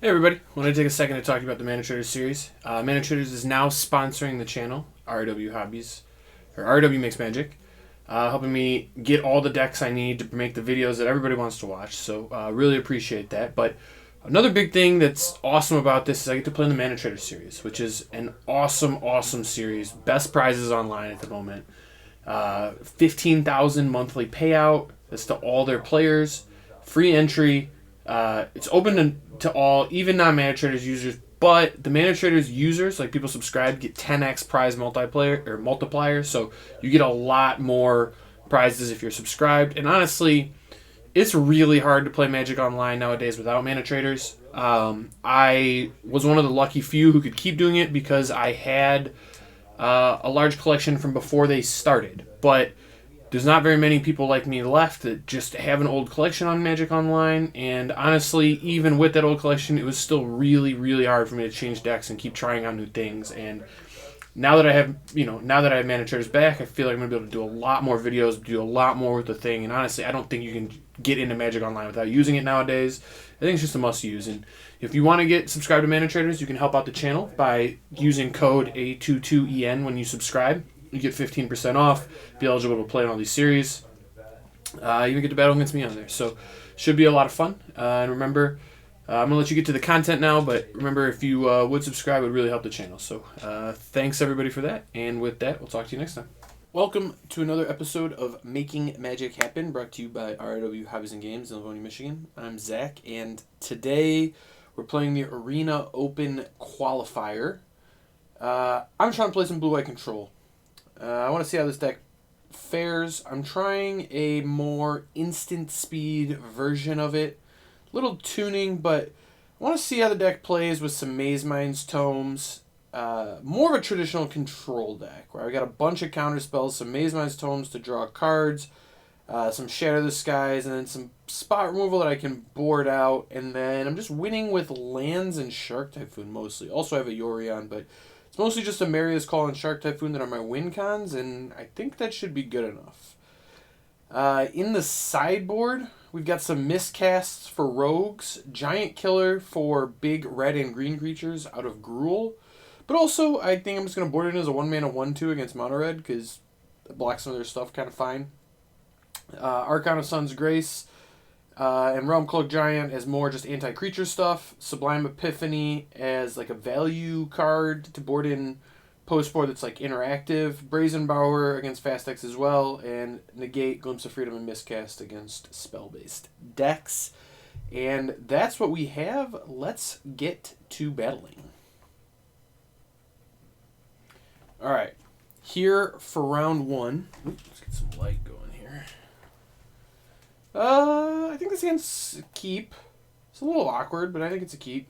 Hey everybody, I want to take a second to talk to you about the Mana Traders series. Mana Traders is now sponsoring the channel, RW Hobbies, or RW Makes Magic, helping me get all the decks I need to make the videos that everybody wants to watch, so really appreciate that. But another big thing that's awesome about this is I get to play in the Mana Traders series, which is an awesome series. Best prizes online at the moment. 15,000 monthly payout. That's to all their players. Free entry. It's open to all, even non-Mana Traders users, but the Mana Traders users, like people subscribe, get 10x prize multiplier, so you get a lot more prizes if you're subscribed. And honestly, it's really hard to play Magic Online nowadays without Mana Traders. I was one of the lucky few who could keep doing it because I had a large collection from before they started, but there's not very many people like me left that just have an old collection on Magic Online, and honestly, even with that old collection, it was still really hard for me to change decks and keep trying out new things. And now that I have, Mana Traders back, I feel like I'm gonna be able to do a lot more videos, do a lot more with the thing. And honestly, I don't think you can get into Magic Online without using it nowadays. I think it's just a must-use. And if you want to get subscribed to Mana Traders, you can help out the channel by using code A22EN when you subscribe. You get 15% off, be eligible to play in all these series. Even get to battle against me on there. So, should be a lot of fun. And remember, I'm going to let you get to the content now, but remember, if you would subscribe, it would really help the channel. So, thanks everybody for that. And with that, we'll talk to you next time. Welcome to another episode of Making Magic Happen, brought to you by RW Hobbies and Games in Livonia, Michigan. I'm Zach, and today we're playing the Arena Open Qualifier. I'm trying to play some blue-white control. I want to see how this deck fares. I'm trying a more instant speed version of it. Little tuning, but I want to see how the deck plays with some Maze Mind's Tomes. More of a traditional control deck, where I got a bunch of counter spells, some Maze Mind's Tomes to draw cards, some Shatter the Skies, and then some spot removal that I can board out. And then I'm just winning with lands and Shark Typhoon mostly. Also I have a Yorion, but it's mostly just a Maria's Call and Shark Typhoon that are my win cons, and I think that should be good enough. In the sideboard, we've got some miscasts for rogues, Giant Killer for big red and green creatures out of Gruul, but also I think I'm just going to board it in as a 1-mana 1/2 against Mono Red, because it blocks some of their stuff kind of fine. Archon of Sun's Grace, and Realm Cloak Giant as more just anti-creature stuff. Sublime Epiphany as like a value card to board in post-board that's like interactive. Brazen Bower against Fast Decks as well. And Negate, Glimpse of Freedom, and Miscast against spell-based decks. And that's what we have. Let's get to battling. Alright, here for round one. Let's get some light going here. I think this hand's a keep. It's a little awkward, but I think it's a keep.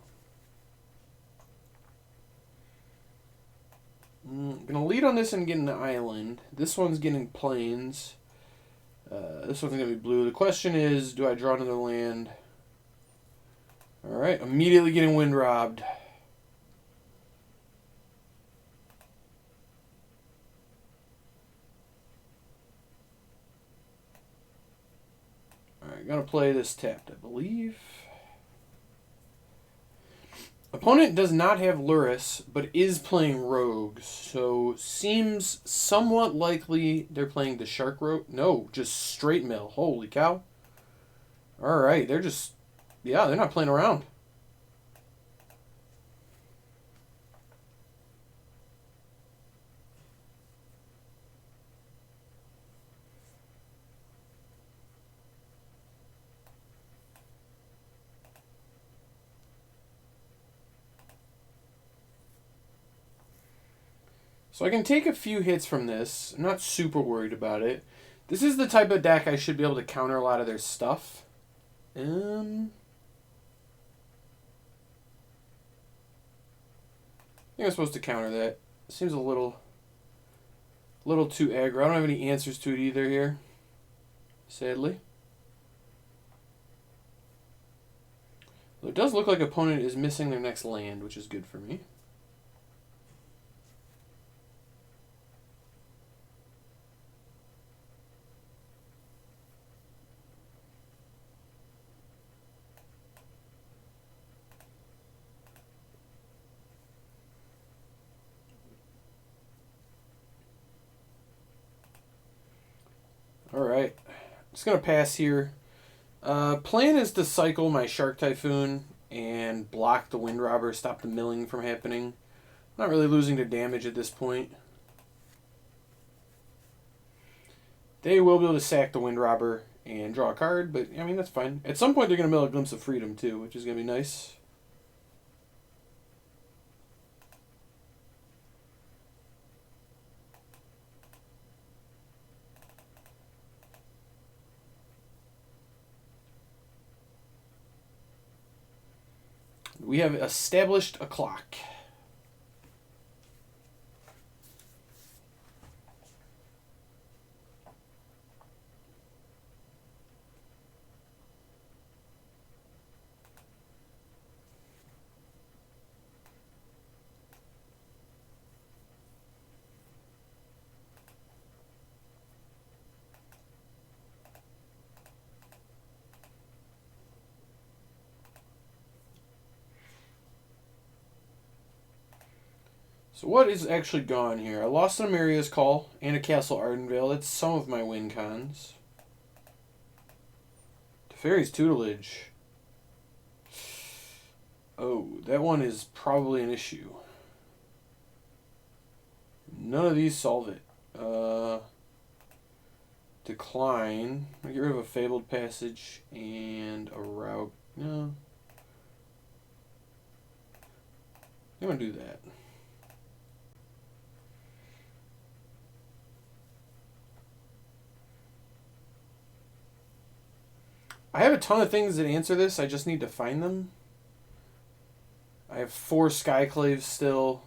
I'm going to lead on this and get an island. This one's getting plains. This one's going to be blue. The question is, do I draw another land? Alright, immediately getting wind robbed. Alright, gonna play this tapped, I believe. Opponent does not have Luris, but is playing rogues, so seems somewhat likely they're playing the Shark Rogue. No, just straight mill. Holy cow. Alright, they're just, yeah, they're not playing around. So I can take a few hits from this. I'm not super worried about it. This is the type of deck I should be able to counter a lot of their stuff. I think I'm supposed to counter that. Seems a little too aggro. I don't have any answers to it either here, sadly. Well, it does look like opponent is missing their next land, which is good for me. Alright. Just going to pass here. Plan is to cycle my Shark Typhoon and block the Wind Robber, stop the milling from happening. Not really losing to damage at this point. They will be able to sack the Wind Robber and draw a card, but I mean, that's fine. At some point, they're going to mill a Glimpse of Freedom too, which is going to be nice. We have established a clock. So what is actually gone here? I lost an Amaria's Call and a Castle Ardenvale. That's some of my win cons. Teferi's Tutelage. Oh, that one is probably an issue. None of these solve it. Decline. I get rid of a Fabled Passage and a Route. No. I'm going to do that. I have a ton of things that answer this. I just need to find them. I have 4 Skyclaves still.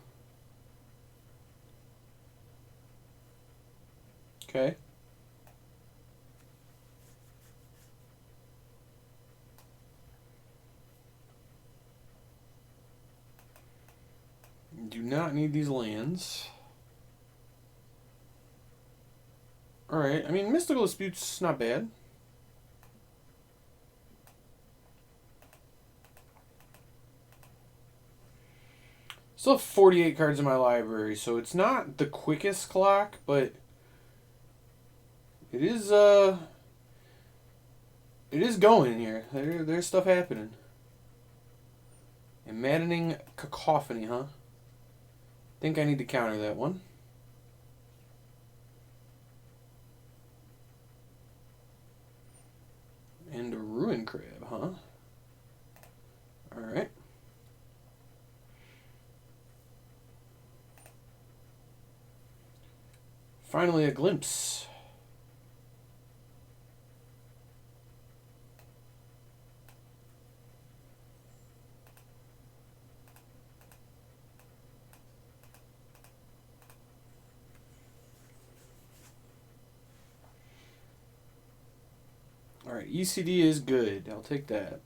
Okay. Do not need these lands. Alright, I mean, Mystical Dispute's not bad. Still have 48 cards in my library, so it's not the quickest clock, but it is going here. There's stuff happening. And Maddening Cacophony, huh? Think I need to counter that one. And a Ruin Crab, huh? Alright. Finally, a glimpse. All right, ECD is good. I'll take that.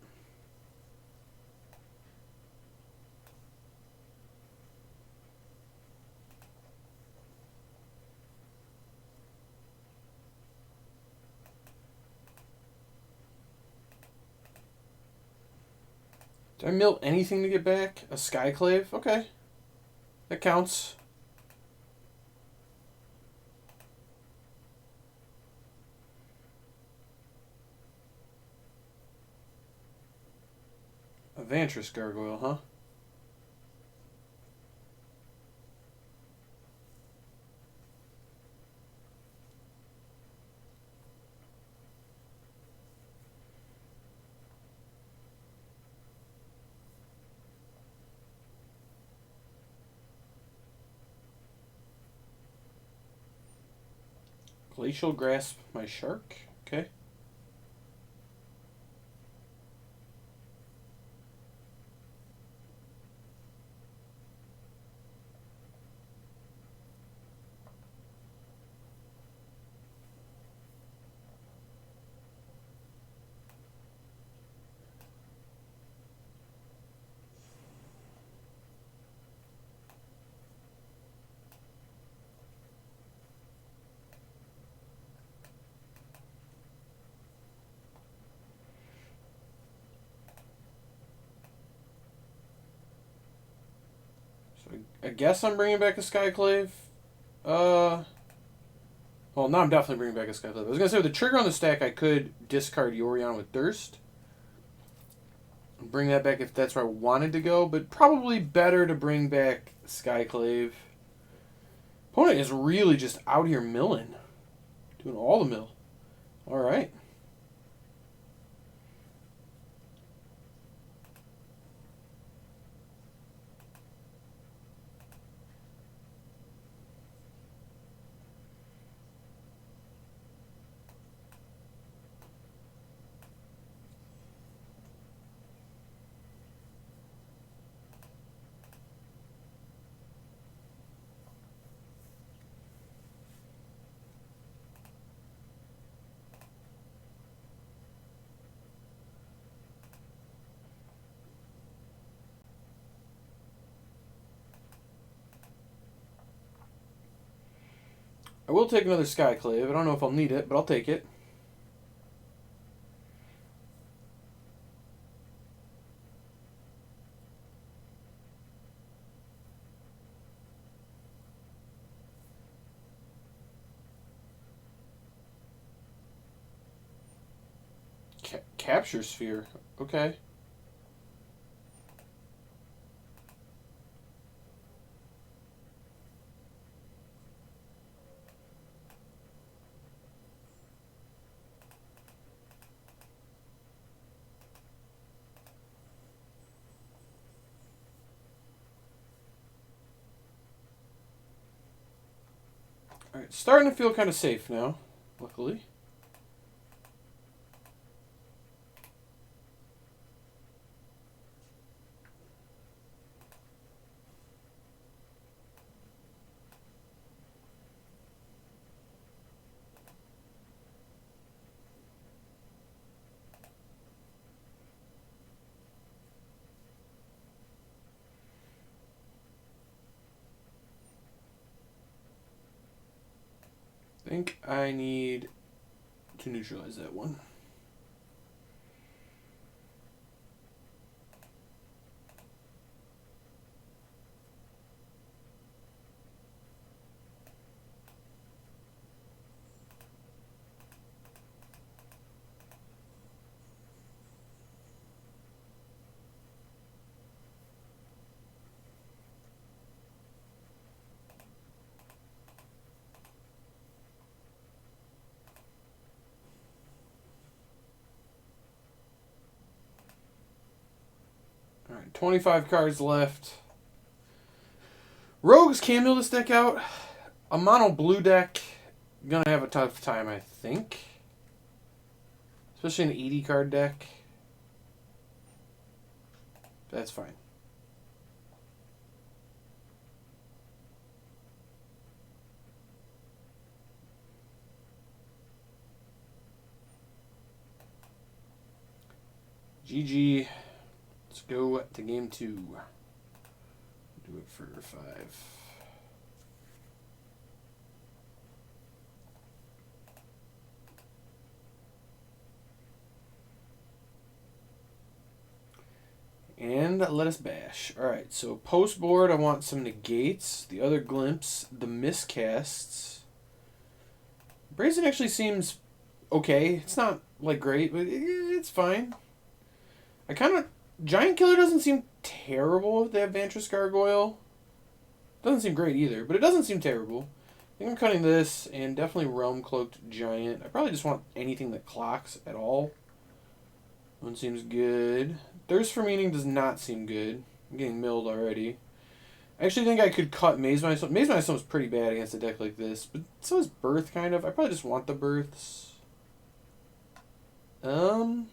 Did I mill anything to get back? A Skyclave? Okay. That counts. A Vantress Gargoyle, huh? Glacial Grasp my Shark. Okay. I guess I'm bringing back a Skyclave. Well, now I'm definitely bringing back a Skyclave. I was going to say, with the trigger on the stack, I could discard Yorion with Thirst. Bring that back if that's where I wanted to go, but probably better to bring back Skyclave. Opponent is really just out here milling. Doing all the mill. Alright. I will take another Skyclave. I don't know if I'll need it, but I'll take it. Capture Sphere. Okay. Alright, starting to feel kind of safe now, luckily. I think I need to neutralize that one. Alright, 25 cards left. Rogues can mill this deck out. A mono blue deck, gonna have a tough time, I think. Especially an 80 card deck. That's fine. GG. Let's go to game 2. Do it for 5. And let us bash. Alright, so post board, I want some negates, the other glimpse, the miscasts. Brazen actually seems okay. It's not, like, great, but it's fine. I kind of... Giant Killer doesn't seem terrible if they have Vantress Gargoyle. Doesn't seem great either, but it doesn't seem terrible. I think I'm cutting this, and definitely Realm Cloaked Giant. I probably just want anything that clocks at all. One seems good. Thirst for Meaning does not seem good. I'm getting milled already. I actually think I could cut Maze Milestone. Maze Milestone is pretty bad against a deck like this, but so is Birth, kind of. I probably just want the Births. I'm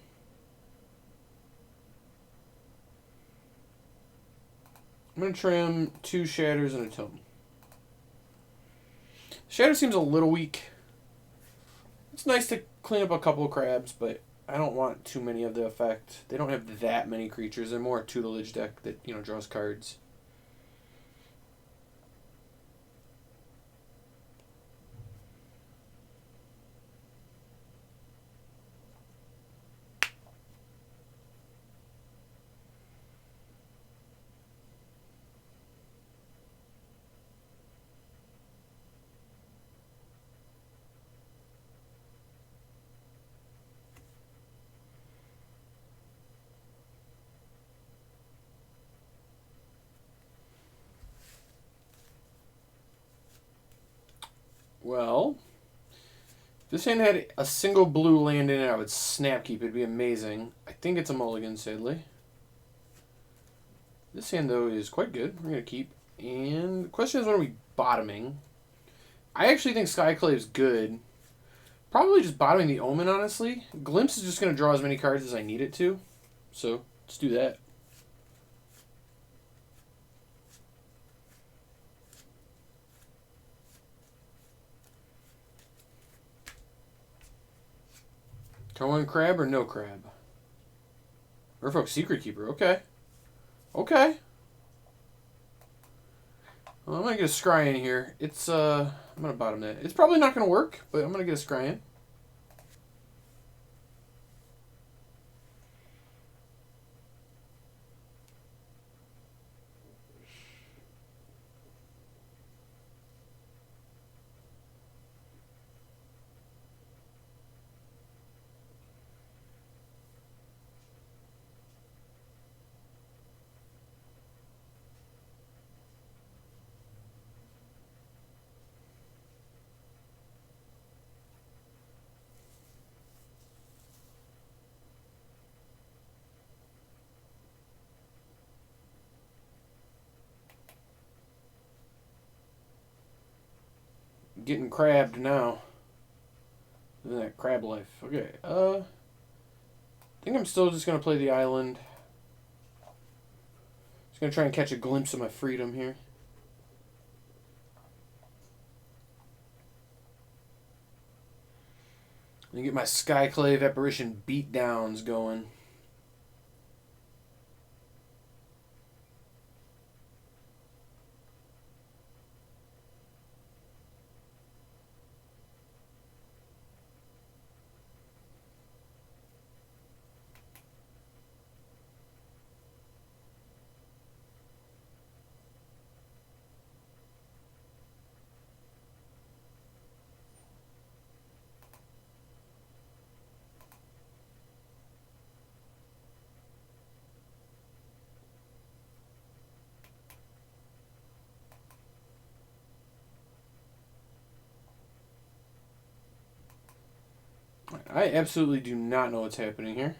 going to trim 2 Shatters and a Tome. Shatter seems a little weak. It's nice to clean up a couple of crabs, but I don't want too many of the effect. They don't have that many creatures. They're more a tutelage deck that, you know, draws cards. Well, if this hand had a single blue land in it, I would snap keep. It'd be amazing. I think it's a mulligan, sadly. This hand, though, is quite good. We're going to keep. And the question is, when are we bottoming? I actually think Skyclave is good. Probably just bottoming the Omen, honestly. Glimpse is just going to draw as many cards as I need it to. So, let's do that. Cohen Crab or no Crab? Merfolk Secret Keeper. Okay. Okay. Well, I'm going to get a scry in here. It's, I'm going to bottom that. It's probably not going to work, but I'm going to get a scry in. Getting crabbed now. Living that crab life. Okay, I think I'm still just going to play the island. Just going to try and catch a glimpse of my freedom here. And get my Skyclave Apparition beatdowns going. I absolutely do not know what's happening here.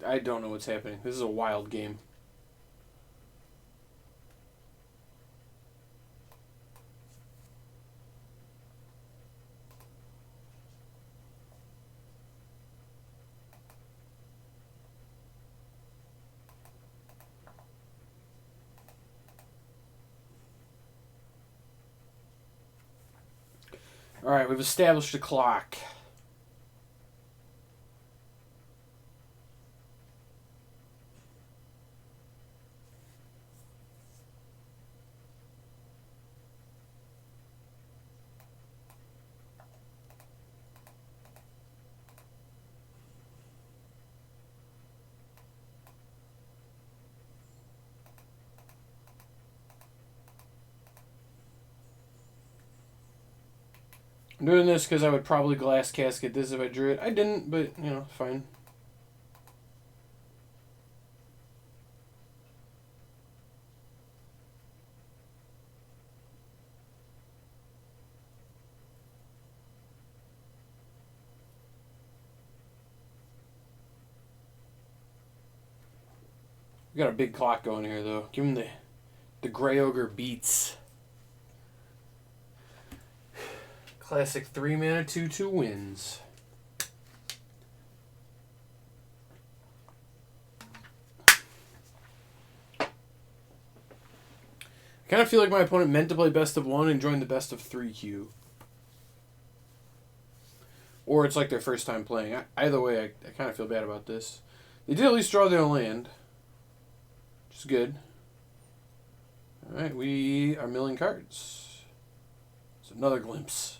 I don't know what's happening. This is a wild game. Alright, we've established a clock. I'm doing this because I would probably glass casket this if I drew it. I didn't, but, you know, fine. We got a big clock going here, though. Give him the Grey Ogre beats. Classic 3-mana 2/2 wins. I kind of feel like my opponent meant to play best of 1 and join the best of 3 queue. Or it's like their first time playing. Either way, I kind of feel bad about this. They did at least draw their land, which is good. Alright, we are milling cards. It's another glimpse.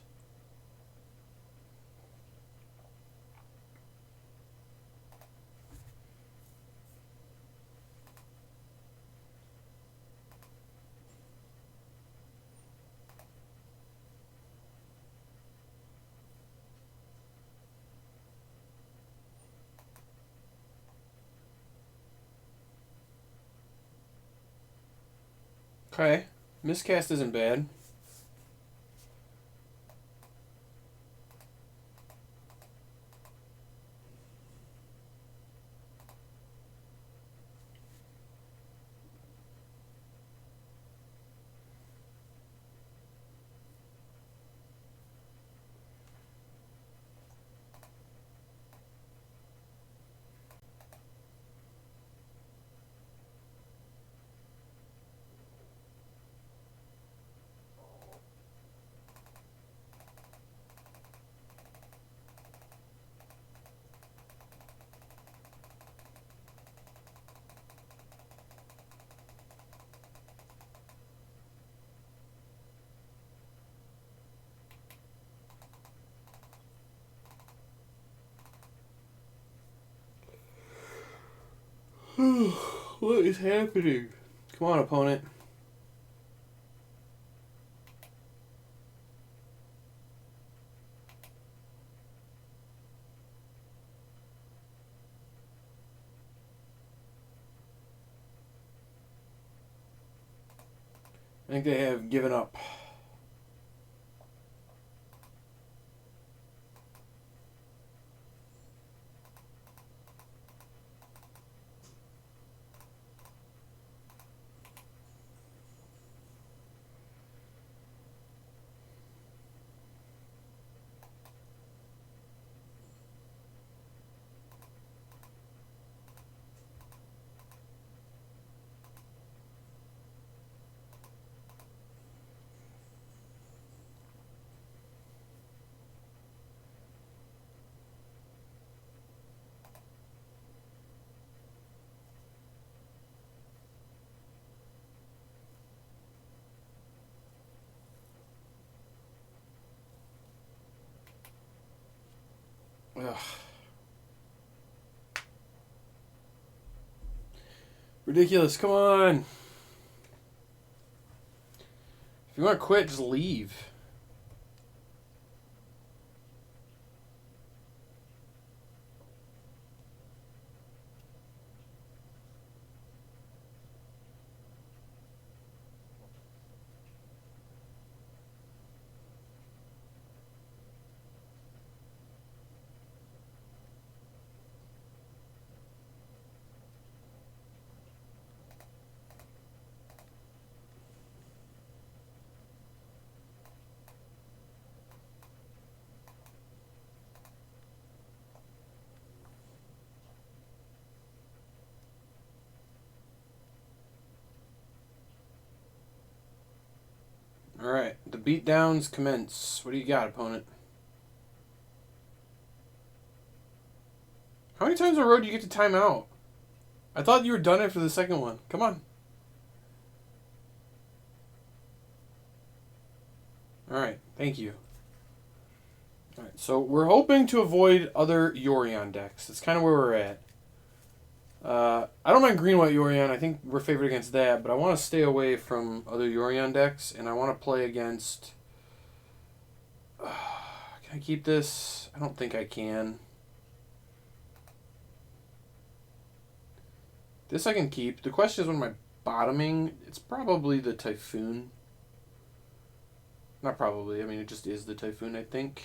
Okay, miscast isn't bad. What is happening? Come on, opponent. I think they have given up. Ugh. Ridiculous, come on. If you want to quit, just leave. Alright, the beatdowns commence. What do you got, opponent? How many times in a row do you get to time out? I thought you were done after the second one. Come on. Alright, thank you. Alright, so we're hoping to avoid other Yorion decks. That's kind of where we're at. I don't mind green-white Yorion. I think we're favored against that, but I want to stay away from other Yorion decks, and I want to play against... can I keep this? I don't think I can. This I can keep. The question is, when am I bottoming? It's probably the Typhoon. Not probably. I mean, it just is the Typhoon, I think.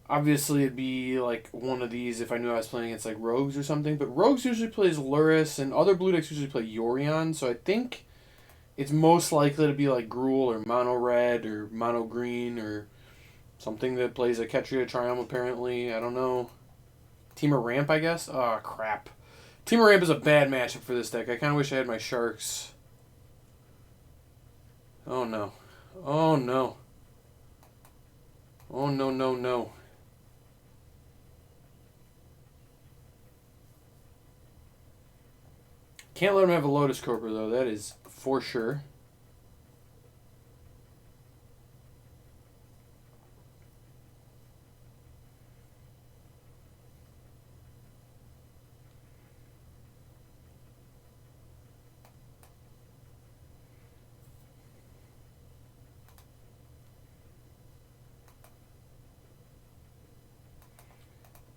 Obviously, it'd be like one of these if I knew I was playing against like Rogues or something. But Rogues usually plays Luris, and other blue decks usually play Yorion. So I think it's most likely to be like Gruul or Mono Red or Mono Green or something that plays a Ketria Triumph, apparently. I don't know. Temur Ramp, I guess. Oh, crap. Temur Ramp is a bad matchup for this deck. I kind of wish I had my Sharks. Oh, no. Oh, no. Oh, no, no, no. Can't let him have a Lotus Cobra, though. That is for sure.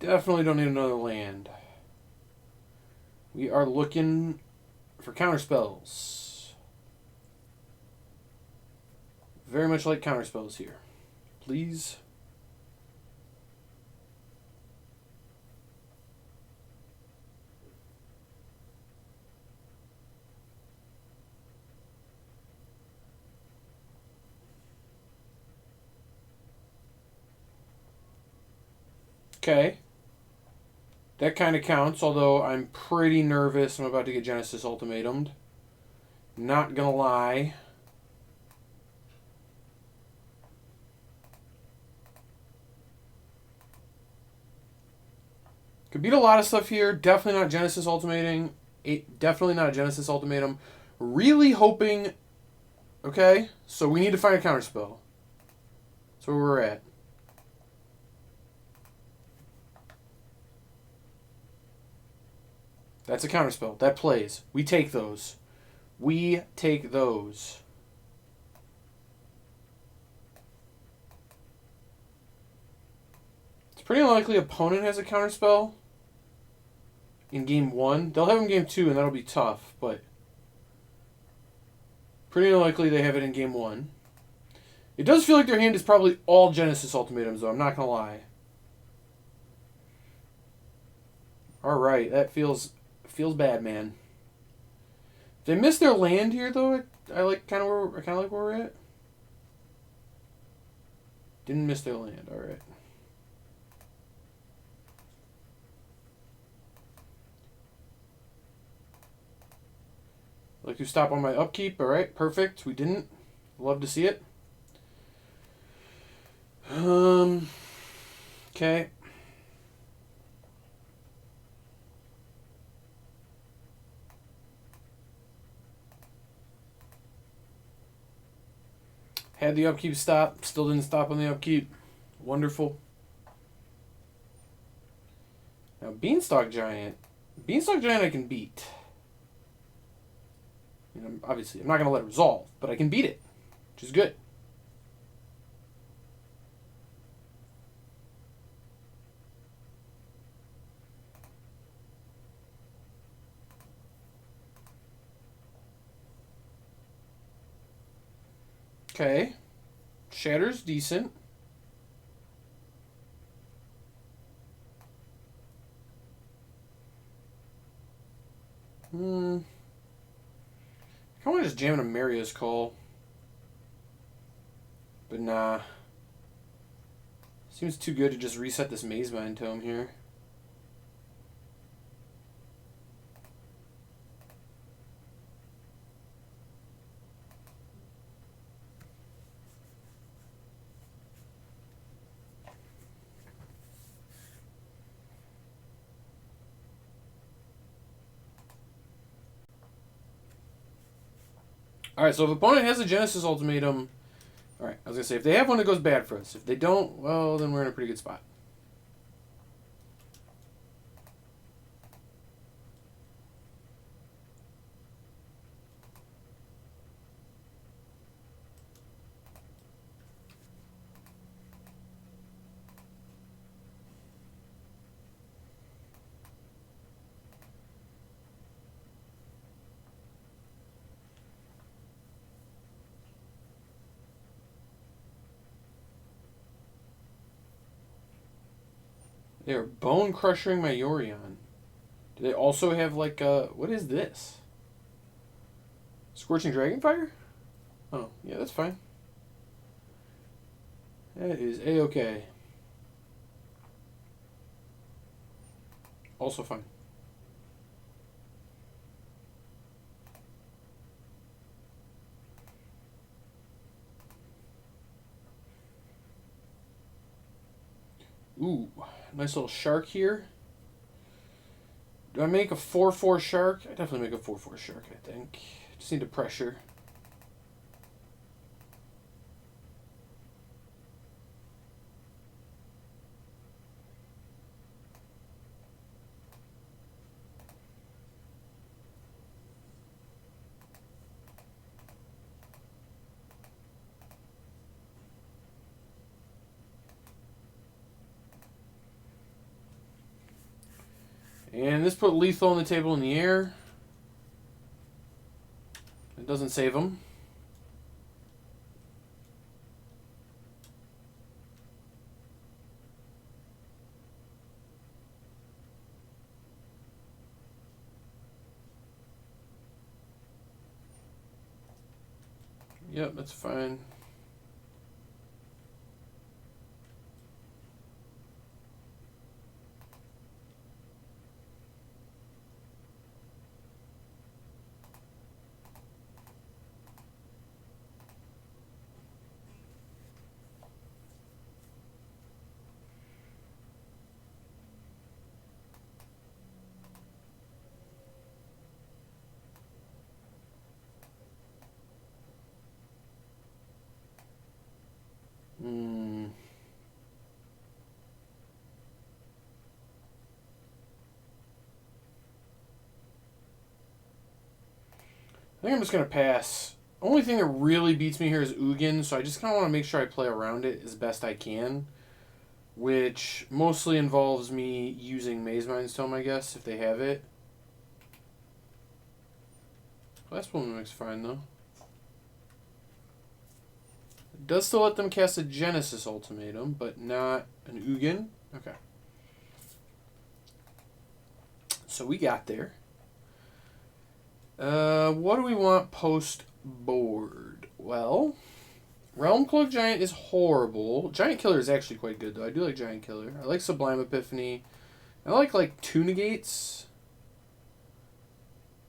Definitely don't need another land. We are looking for counterspells. Very much like counterspells here. Please. Okay. That kind of counts, although I'm pretty nervous I'm about to get Genesis Ultimatumed. Not gonna lie. Could beat a lot of stuff here. Definitely not Genesis Ultimating. Definitely not a Genesis Ultimatum. Really hoping... Okay, so we need to find a counterspell. That's where we're at. That's a counterspell. That plays. We take those. We take those. It's pretty unlikely opponent has a counterspell in game 1. They'll have him in game 2, and that'll be tough, but pretty unlikely they have it in game 1. It does feel like their hand is probably all Genesis Ultimatums, though. I'm not going to lie. Alright, that feels bad, man. If they miss their land here, though, I like kind of like where we're at. Didn't miss their land. Alright. Like to stop on my upkeep. Alright, perfect. We didn't. Love to see it. Okay. Had the upkeep stop. Still didn't stop on the upkeep. Wonderful. Now, Beanstalk Giant. Beanstalk Giant I can beat. You know, obviously, I'm not going to let it resolve, but I can beat it, which is good. Okay. Shatter's decent. I want to just jam in a Maria's Call. But nah. Seems too good to just reset this Mazebind Tome here. Alright, so if opponent has a Genesis Ultimatum... Alright, I was going to say, if they have one, it goes bad for us. If they don't, well, then we're in a pretty good spot. They are bone crushing my Yorion. Do they also have like what is this? Scorching Dragonfire? Oh, yeah, that's fine. That is A-okay. Also fine. Ooh, nice little shark here. Do I make a 4/4 shark? I definitely make a 4/4 shark, I think. Just need to pressure. And this put lethal on the table in the air. It doesn't save him. Yep, that's fine. I think I'm just going to pass. Only thing that really beats me here is Ugin, so I just kind of want to make sure I play around it as best I can, which mostly involves me using Maze Mind's Tome, I guess, if they have it. Last one looks fine, though. It does still let them cast a Genesis Ultimatum, but not an Ugin. Okay. So we got there. What do we want post-board? Well, Realm Cloak Giant is horrible. Giant Killer is actually quite good, though. I do like Giant Killer. I like Sublime Epiphany. I like two negates.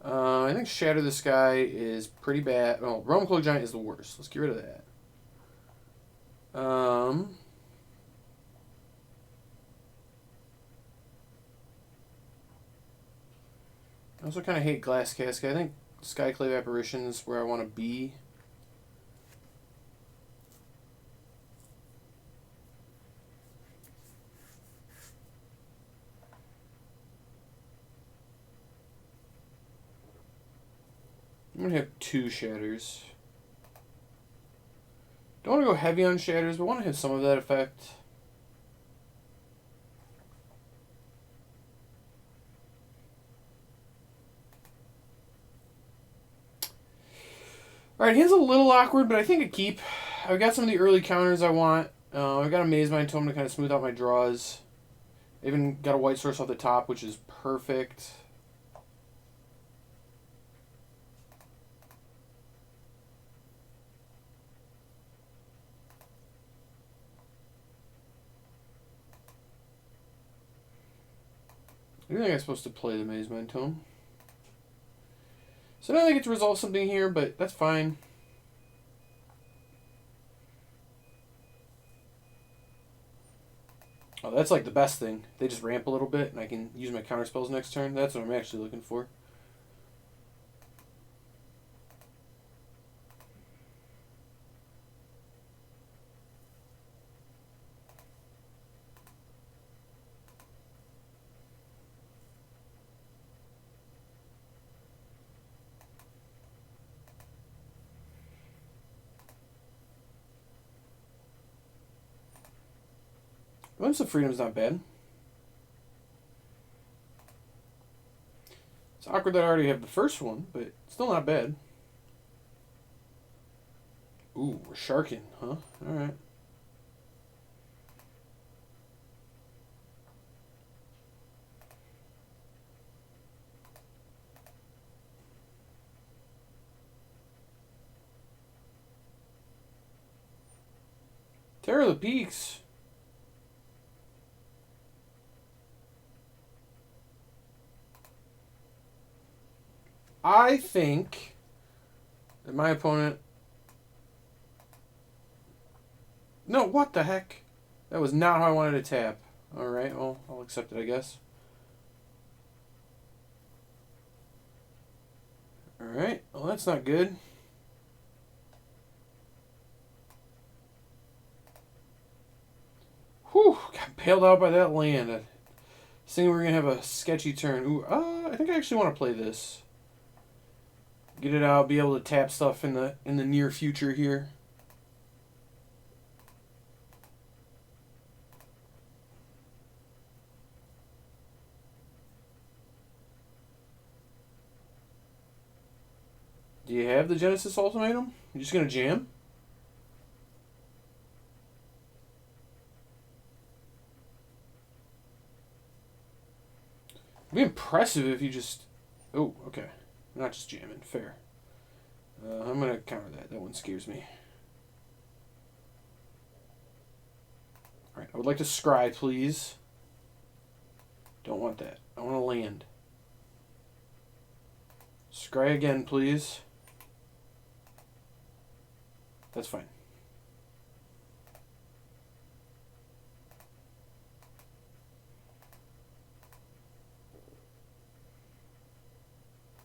I think Shatter the Sky is pretty bad. Oh, Realm Cloak Giant is the worst. Let's get rid of that. I also kind of hate Glass Casket. I think Skyclave Apparition is where I want to be. I'm going to have 2 Shatters. Don't want to go heavy on Shatters, but want to have some of that effect. Alright, hand's a little awkward, but I think a keep. I've got some of the early counters I want. I've got a Maze Mind Tome to kind of smooth out my draws. I even got a White Source off the top, which is perfect. I think I'm supposed to play the Maze Mind Tome. So now I get to resolve something here, but that's fine. Oh, that's like the best thing. They just ramp a little bit, and I can use my counter spells next turn. That's what I'm actually looking for. Glimpse of Freedom's not bad. It's awkward that I already have the first one, but still not bad. Ooh, we're sharking, huh? Alright. Terror of the Peaks. I think that my opponent... No, what the heck? That was not how I wanted to tap. Alright, well, I'll accept it, I guess. Alright, well, that's not good. Whew, got bailed out by that land. I was thinking we were going to have a sketchy turn. Ooh, I think I actually want to play this. Get it out, be able to tap stuff in the near future here. Do you have the Genesis Ultimatum? You just going to jam? It'd be impressive if you just... Oh, okay. Not just jamming. Fair. I'm going to counter that. That one scares me. Alright, I would like to scry, please. Don't want that. I want to land. Scry again, please. That's fine.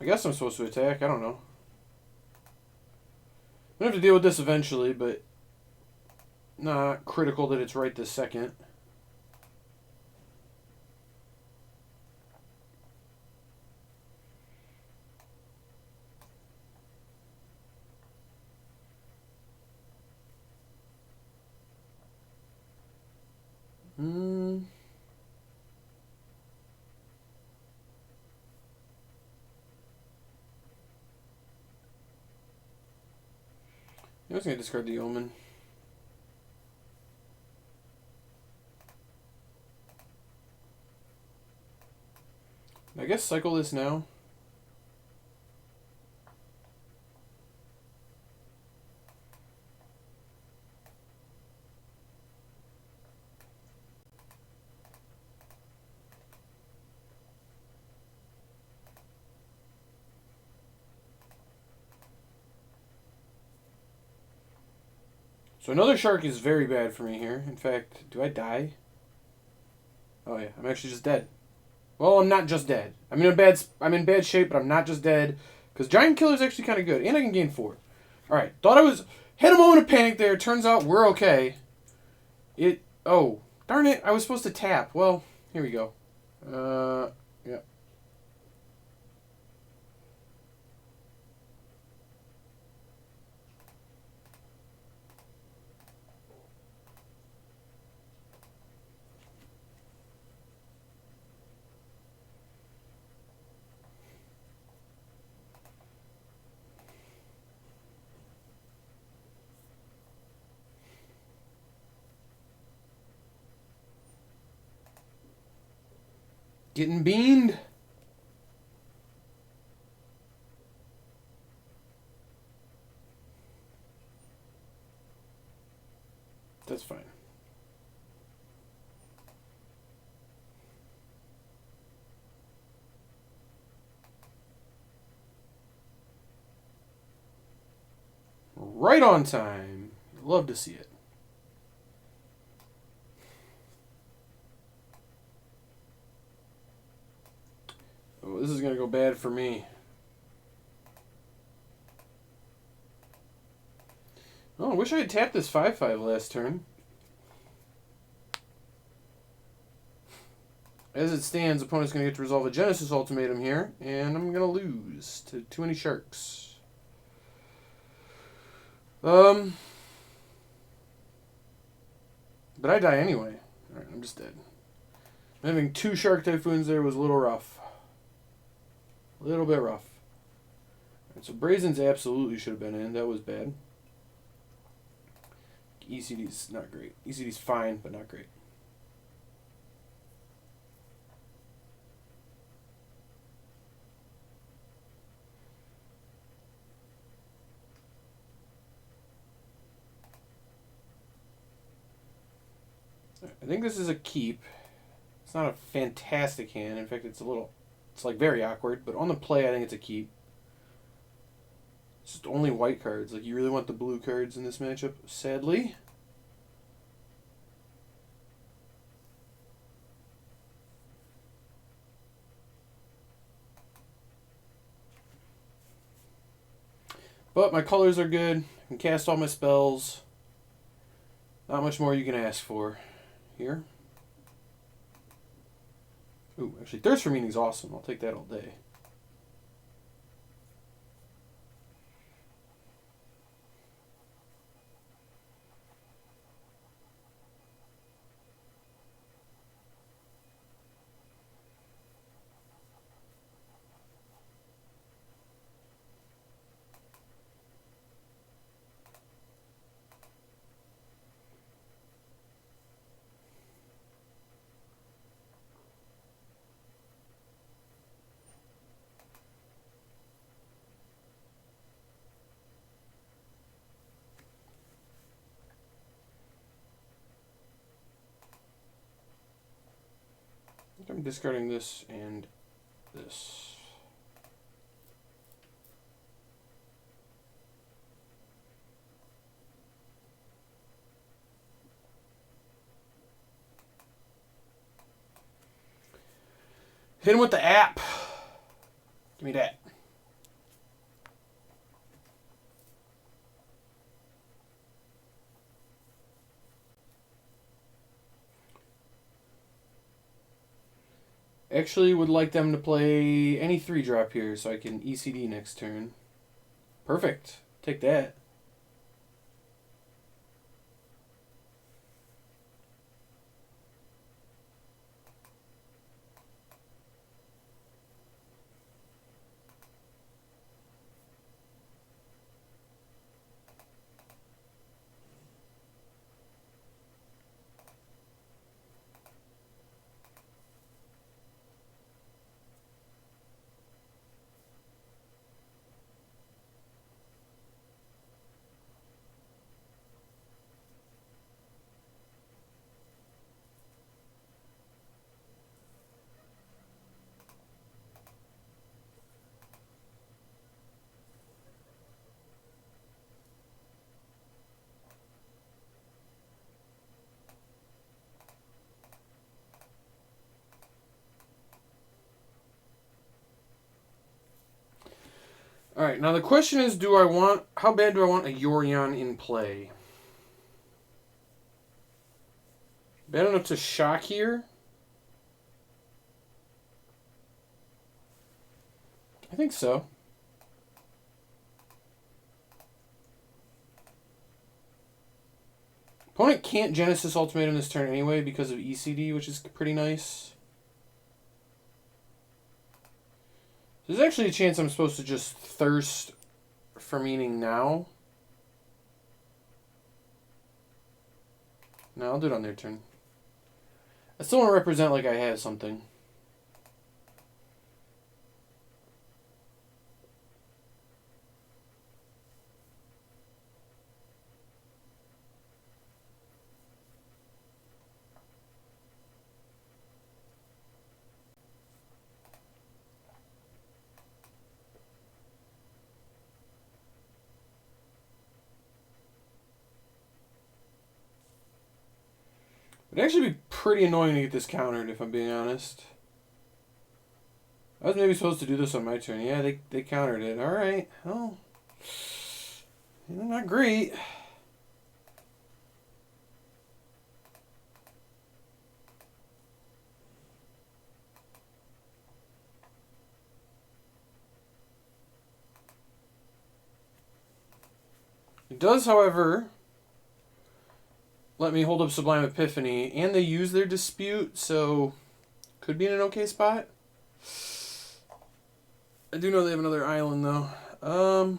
I guess I'm supposed to attack. I don't know. I'm going to have to deal with this eventually, but not critical that it's right this second. I was going to discard the Omen. I guess cycle this now. So another shark is very bad for me here. In fact, do I die? Oh yeah, I'm actually just dead. Well, I'm not just dead. I'm in bad shape, but I'm not just dead. Because Giant Killer's actually kind of good. And I can gain 4. Alright, thought I was... Had a moment of panic there. Turns out we're okay. Oh, darn it. I was supposed to tap. Well, here we go. Yeah. Getting beaned. That's fine. Right on time. Love to see it. Oh, this is going to go bad for me. Oh, I wish I had tapped this 5/5 last turn. As it stands, opponent's going to get to resolve a Genesis Ultimatum here, and I'm going to lose to too many sharks. But I die anyway. Alright, I'm just dead. Having 2 Shark Typhoons there was a little rough. A little bit rough. Right, so Brazen's absolutely should have been in. That was bad. ECD's not great. ECD's fine, but not great. I think this is a keep. It's not a fantastic hand. In fact, it's like very awkward. But on the play, I think it's a keep. It's just only white cards. Like, you really want the blue cards in this matchup, sadly. But my colors are good. I can cast all my spells. Not much more you can ask for here. Ooh, actually, Thirst for Meaning is awesome. I'll take that all day. I'm discarding this and this. Hit him with the app. Give me that. Actually would like them to play any 3-drop here so I can ECD next turn. Perfect. Take that. Alright, now the question is, how bad do I want a Yorion in play? Bad enough to shock here? I think so. Opponent can't Genesis Ultimatum this turn anyway because of ECD, which is pretty nice. There's actually a chance I'm supposed to just Thirst for Meaning now. No, I'll do it on their turn. I still want to represent like I have something. It'd actually be pretty annoying to get this countered, if I'm being honest. I was maybe supposed to do this on my turn. Yeah, they countered it. Alright. Oh. Not great. It does, however, let me hold up Sublime Epiphany, and they use their Dispute, so could be in an okay spot. I do know they have another island, though. I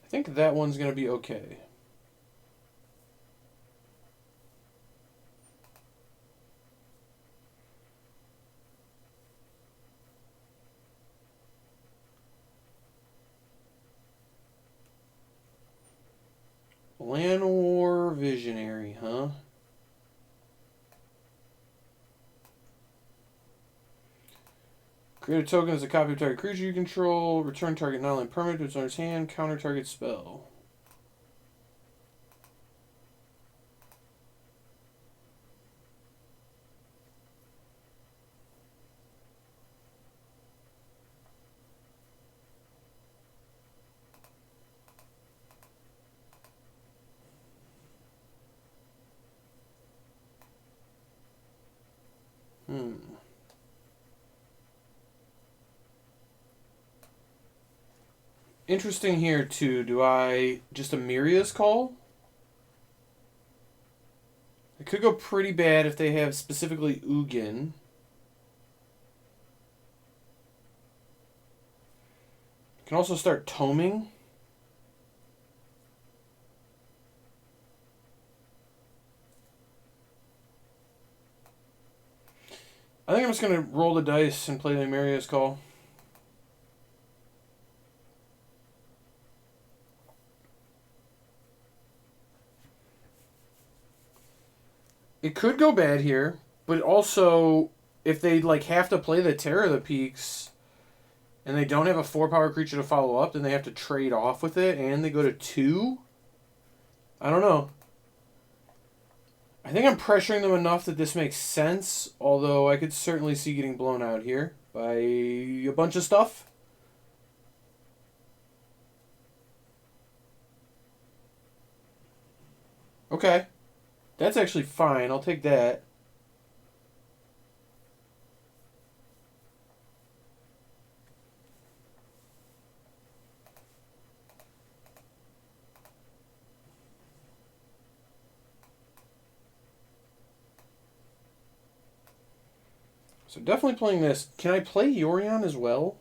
think that one's going to be okay. Llanowar Visionary, huh? Create a token as a copy of target creature you control. Return target non-land permanent to its owner's hand. Counter target spell. Interesting here, too. Do I just a Miria's Call? It could go pretty bad if they have specifically Ugin. Can also start toming. I think I'm just going to roll the dice and play the Miria's Call. It could go bad here, but also if they have to play the Terror of the Peaks and they don't have a 4-power creature to follow up, then they have to trade off with it and they go to 2. I don't know. I think I'm pressuring them enough that this makes sense, although I could certainly see getting blown out here by a bunch of stuff. Okay. That's actually fine. I'll take that. So definitely playing this. Can I play Yorion as well?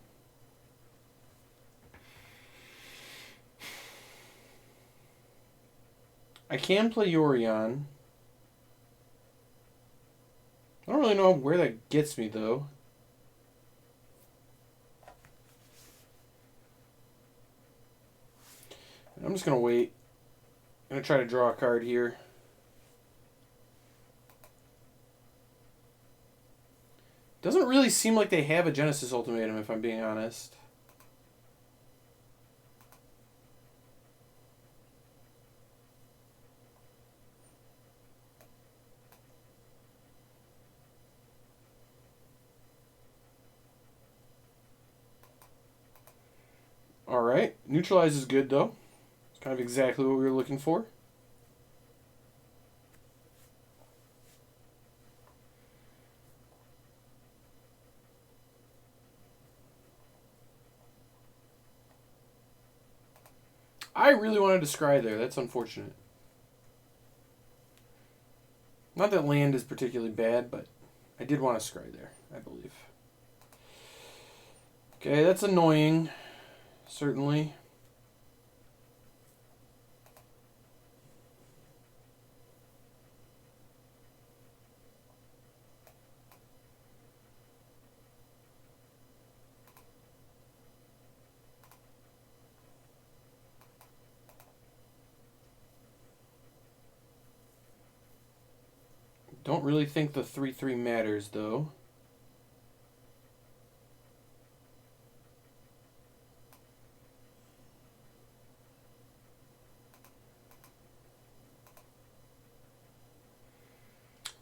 I can play Yorion. I don't really know where that gets me, though. I'm just going to wait. I'm going to try to draw a card here. Doesn't really seem like they have a Genesis Ultimatum, if I'm being honest. Alright, neutralize is good though. It's kind of exactly what we were looking for. I really wanted to scry there. That's unfortunate. Not that land is particularly bad, but I did want to scry there, I believe. Okay, that's annoying. Certainly. Don't really think the 3/3 matters, though.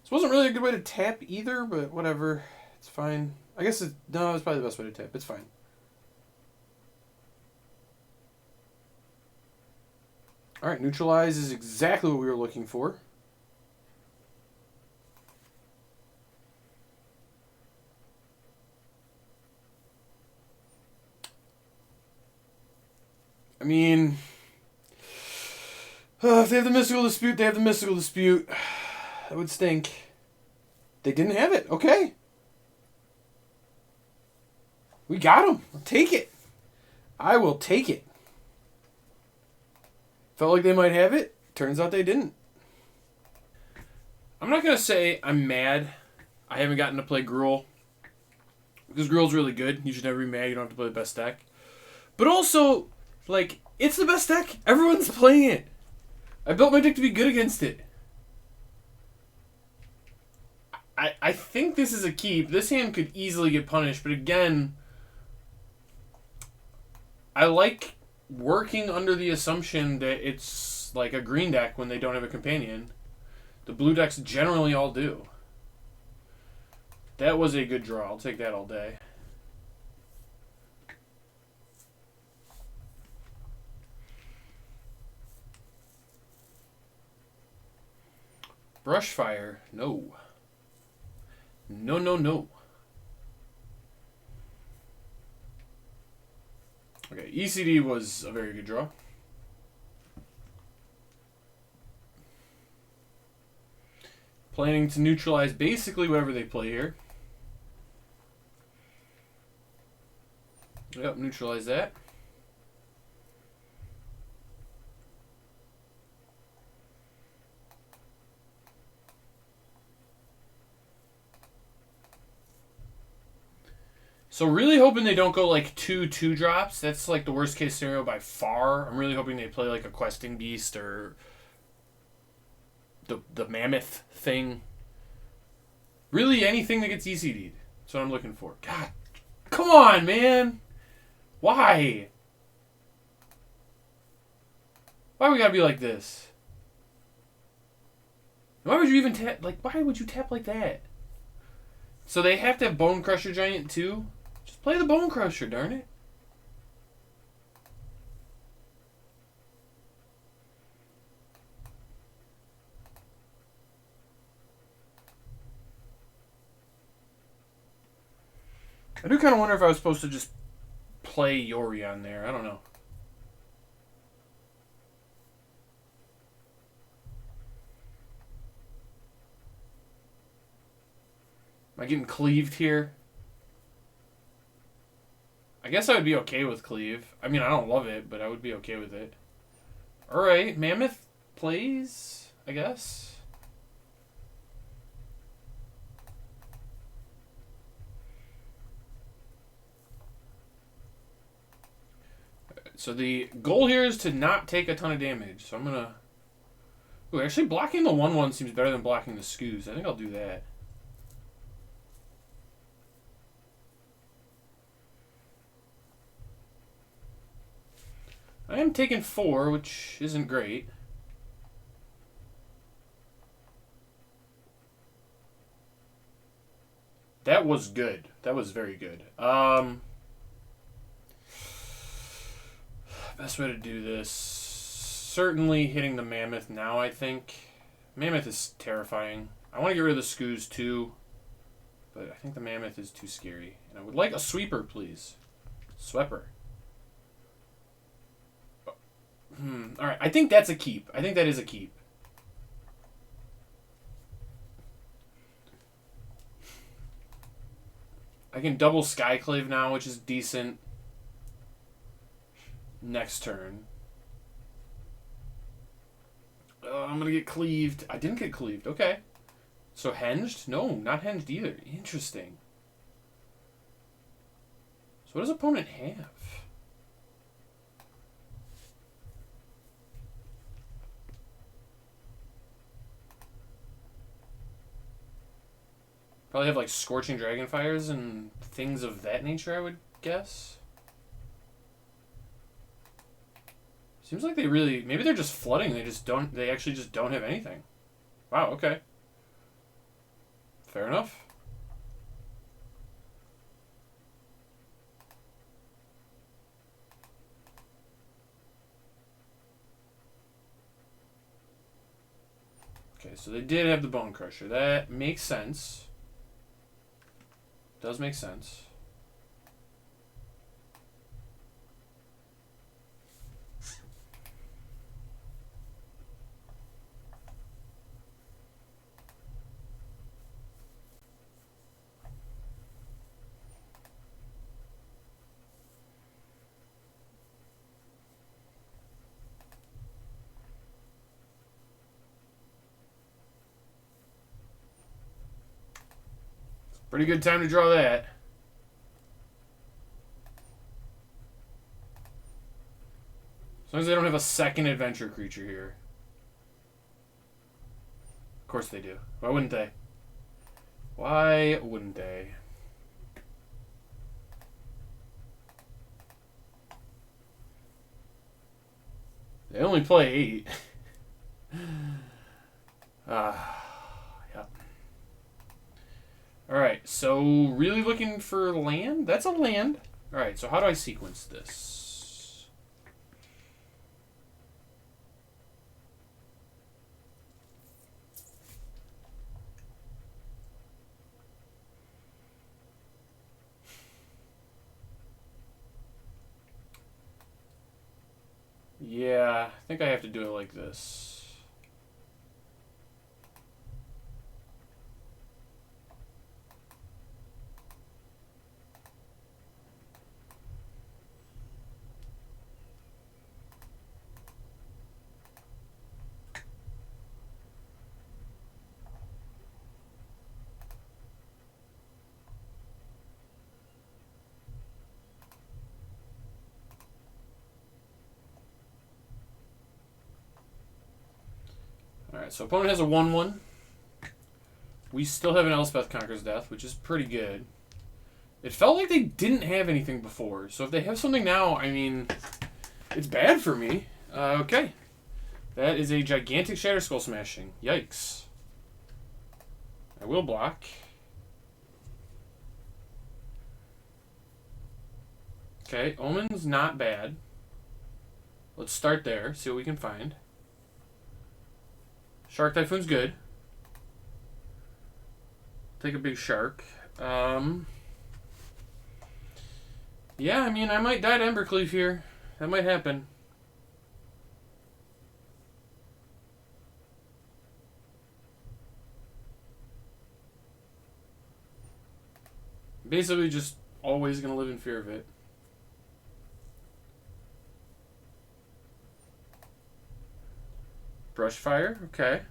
This wasn't really a good way to tap either, but whatever. It's fine. I guess no, it's probably the best way to tap. It's fine. Alright, neutralize is exactly what we were looking for. I mean, if they have the Mystical Dispute, they have the Mystical Dispute. That would stink. They didn't have it. Okay. We got them. I'll take it. I will take it. Felt like they might have it. Turns out they didn't. I'm not going to say I'm mad I haven't gotten to play Gruul. Because Gruul's really good. You should never be mad you don't have to play the best deck. But also, it's the best deck. Everyone's playing it. I built my deck to be good against it. I think this is a keep. This hand could easily get punished, but again, I like working under the assumption that it's like a green deck when they don't have a companion. The blue decks generally all do. That was a good draw. I'll take that all day. Brushfire. No. No, no, no. Okay, ECD was a very good draw. Planning to neutralize basically whatever they play here. Yep, neutralize that. So really hoping they don't go like 2/2 drops. That's like the worst case scenario by far. I'm really hoping they play like a Questing Beast or the Mammoth thing. Really anything that gets ECD'd. That's what I'm looking for. God, come on, man. Why? Why we gotta be like this? Why would you even tap? Like, why would you tap like that? So they have to have Bone Crusher Giant too? Just play the Bone Crusher, darn it. I do kind of wonder if I was supposed to just play Yorion there. I don't know. Am I getting cleaved here? I guess I would be okay with cleave. I mean, I don't love it, but I would be okay with it. Alright, Mammoth plays, I guess. So the goal here is to not take a ton of damage. So I'm going to... Ooh, actually blocking the 1/1 seems better than blocking the Scoos. I think I'll do that. I am taking 4, which isn't great. That was good. That was very good. Best way to do this, certainly hitting the Mammoth now, I think. Mammoth is terrifying. I want to get rid of the Scoos too, but I think the Mammoth is too scary. And I would like a sweeper, please. Sweeper. Alright, I think that's a keep. I think that is a keep. I can double Skyclave now, which is decent. Next turn. I'm going to get cleaved. I didn't get cleaved. Okay. So hinged? No, not hinged either. Interesting. So what does opponent have? Probably have like Scorching Dragonfires and things of that nature, I would guess. Seems like they really... Maybe they're just flooding. They actually just don't have anything. Wow, okay. Fair enough. Okay, so they did have the Bone Crusher. That makes sense. Does make sense. Pretty good time to draw that. As long as they don't have a second adventure creature here. Of course they do. Why wouldn't they? Why wouldn't they? They only play 8. Yep. Alright, so really looking for land? That's a land. Alright, so how do I sequence this? Yeah, I think I have to do it like this. Alright, so opponent has a 1-1. We still have an Elspeth Conquers Death, which is pretty good. It felt like they didn't have anything before, so if they have something now, I mean, it's bad for me. Okay. That is a gigantic Shatter Skull Smashing. Yikes. I will block. Okay, Omen's not bad. Let's start there, see what we can find. Shark Typhoon's good. Take a big shark. Yeah, I mean, I might die to Embercleave here. That might happen. Basically just always going to live in fear of it. Brush Fire, okay.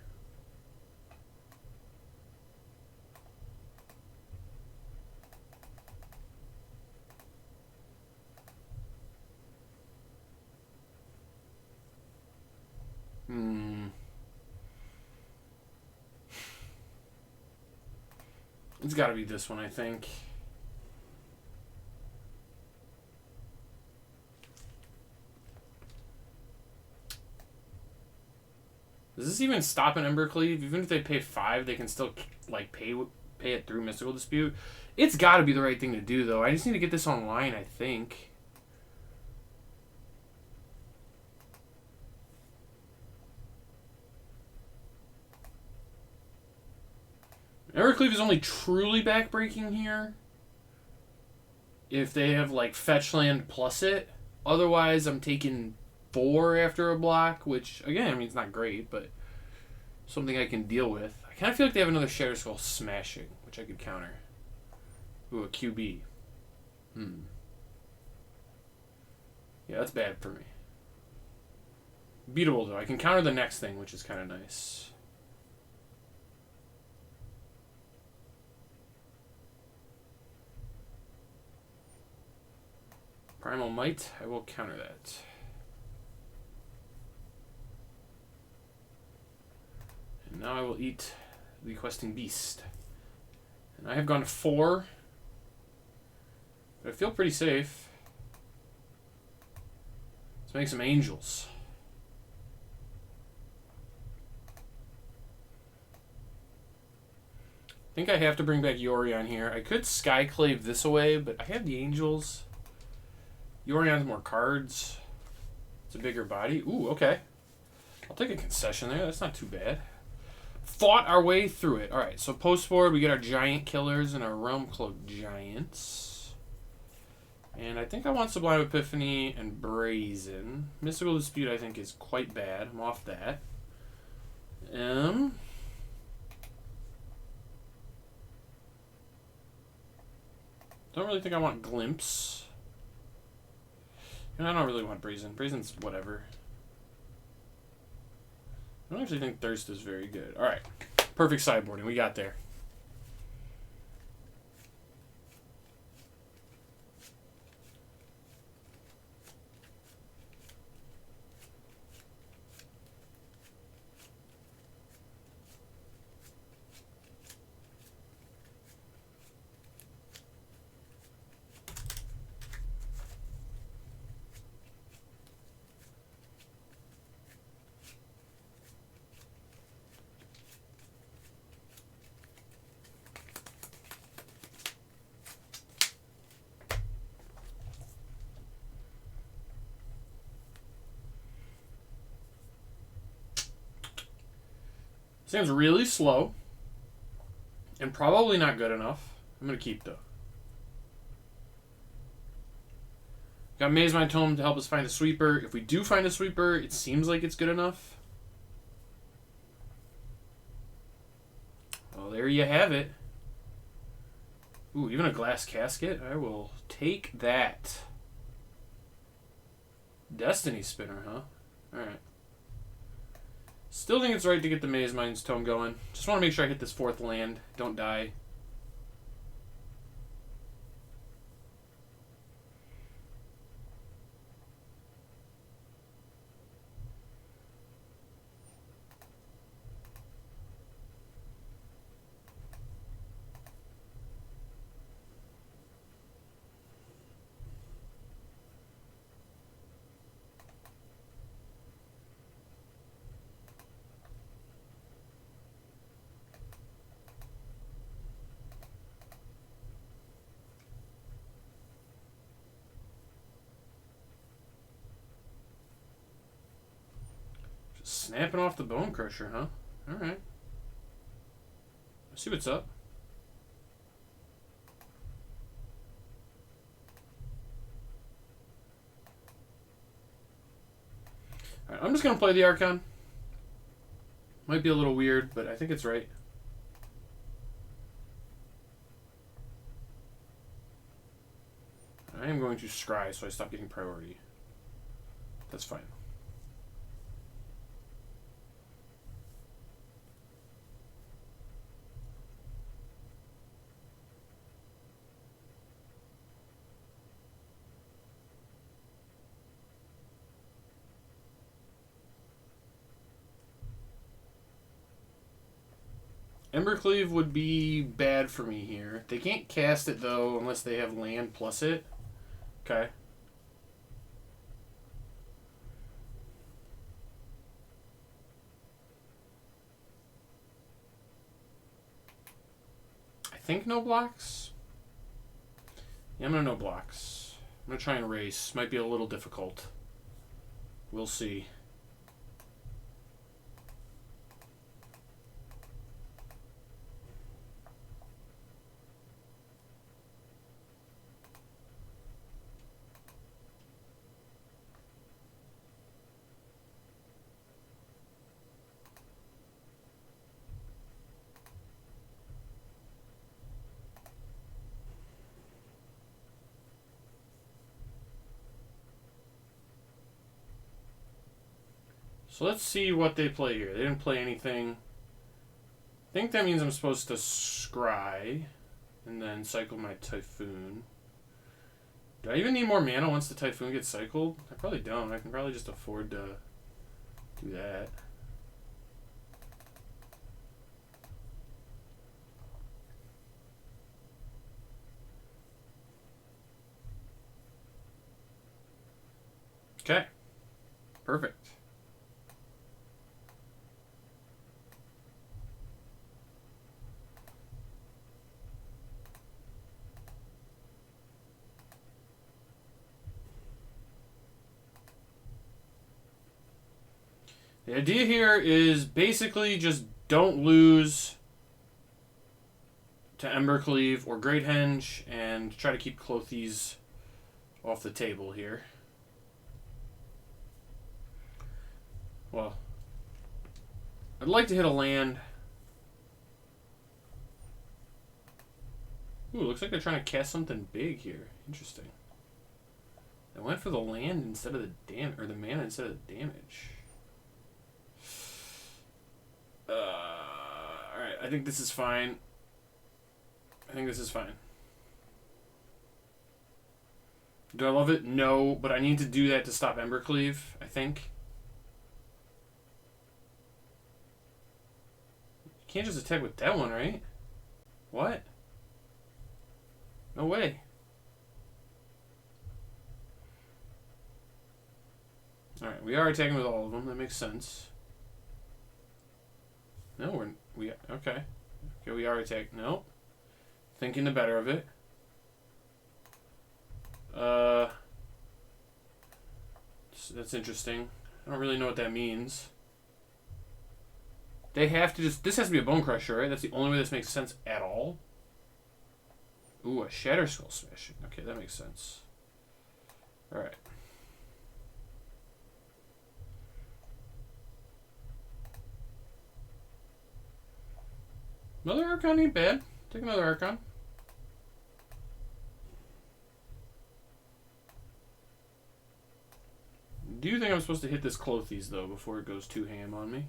It's got to be this one, I think. Does this even stop an Embercleave? Even if they pay 5, they can still like pay it through Mystical Dispute. It's got to be the right thing to do, though. I just need to get this online, I think. Embercleave is only truly backbreaking here if they have like fetch land plus it. Otherwise, I'm taking 4 after a block, which again, I mean, it's not great, but something I can deal with. I kind of feel like they have another Shatter Skull Smashing, which I could counter. Ooh, a QB. Yeah, that's bad for me. Beatable, though. I can counter the next thing, which is kind of nice. Primal Might, I will counter that. And now I will eat the Questing Beast. And I have gone 4. But I feel pretty safe. Let's make some angels. I think I have to bring back Yorion here. I could Skyclave this away, but I have the angels. Yorion's more cards. It's a bigger body. Ooh, okay. I'll take a concession there. That's not too bad. Fought our way through it. Alright, so post-board, we get our giant killers and our Realm Cloak giants. And I think I want Sublime Epiphany and Brazen. Mystical Dispute, I think, is quite bad. I'm off that. Don't really think I want Glimpse. And I don't really want Brazen. Brazen's whatever. I don't actually think Thirst is very good. Alright. Perfect sideboarding. We got there. Seems really slow. And probably not good enough. I'm going to keep, though. Got Maze Mind Tome to help us find a sweeper. If we do find a sweeper, it seems like it's good enough. Well, there you have it. Ooh, even a glass casket? I will take that. Destiny Spinner, huh? Alright. Still think it's right to get the Maze Mind's Tome going. Just want to make sure I hit this 4th land. Don't die. Snapping off the Bone Crusher, huh? Alright. Let's see what's up. Alright, I'm just going to play the Archon. Might be a little weird, but I think it's right. I am going to scry so I stop getting priority. That's fine. Embercleave would be bad for me here. They can't cast it, though, unless they have land plus it. Okay. I think no blocks. Yeah, I'm going to no blocks. I'm going to try and race. Might be a little difficult. We'll see. So let's see what they play here. They didn't play anything. I think that means I'm supposed to scry and then cycle my Typhoon. Do I even need more mana once the Typhoon gets cycled? I probably don't. I can probably just afford to do that. Okay. Perfect. The idea here is basically just don't lose to Embercleave or Great Henge and try to keep Clothes off the table here. Well, I'd like to hit a land. Ooh, looks like they're trying to cast something big here. Interesting. They went for the land instead of the mana instead of the damage. Alright, I think this is fine. Do I love it? No, but I need to do that to stop Embercleave, I think. You can't just attack with that one, right? What? No way. Alright, we are attacking with all of them. That makes sense. No, okay. Okay, we are attacking. No. Thinking the better of it. That's interesting. I don't really know what that means. They have to just... This has to be a Bone Crusher, right? That's the only way this makes sense at all. Ooh, a Shatter Skull Smashing. Okay, that makes sense. Alright. Another Archon ain't bad. Take another Archon. Do you think I'm supposed to hit this Clothes, though, before it goes too ham on me?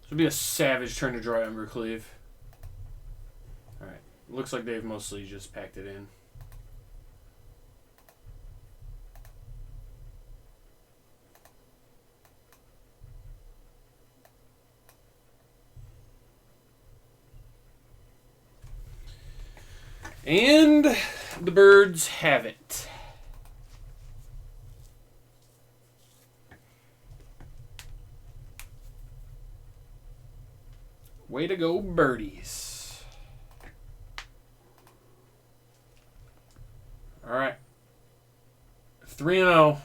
This would be a savage turn to draw Embercleave. Alright. Looks like they've mostly just packed it in. And the birds have it. Way to go, birdies. All right. 3-0.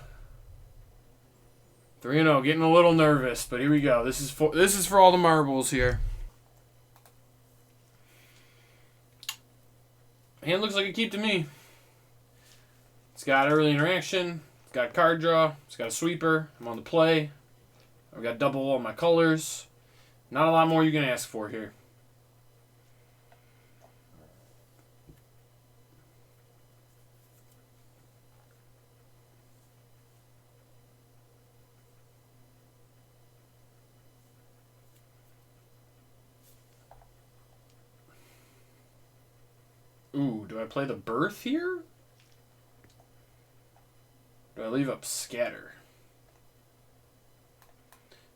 3-0. Getting a little nervous, but here we go. This is for all the marbles here. Hand looks like a keep to me. It's got early interaction. It's got card draw. It's got a sweeper. I'm on the play. I've got double all my colors. Not a lot more you can ask for here. Ooh, do I play the Birth here? Do I leave up Scatter?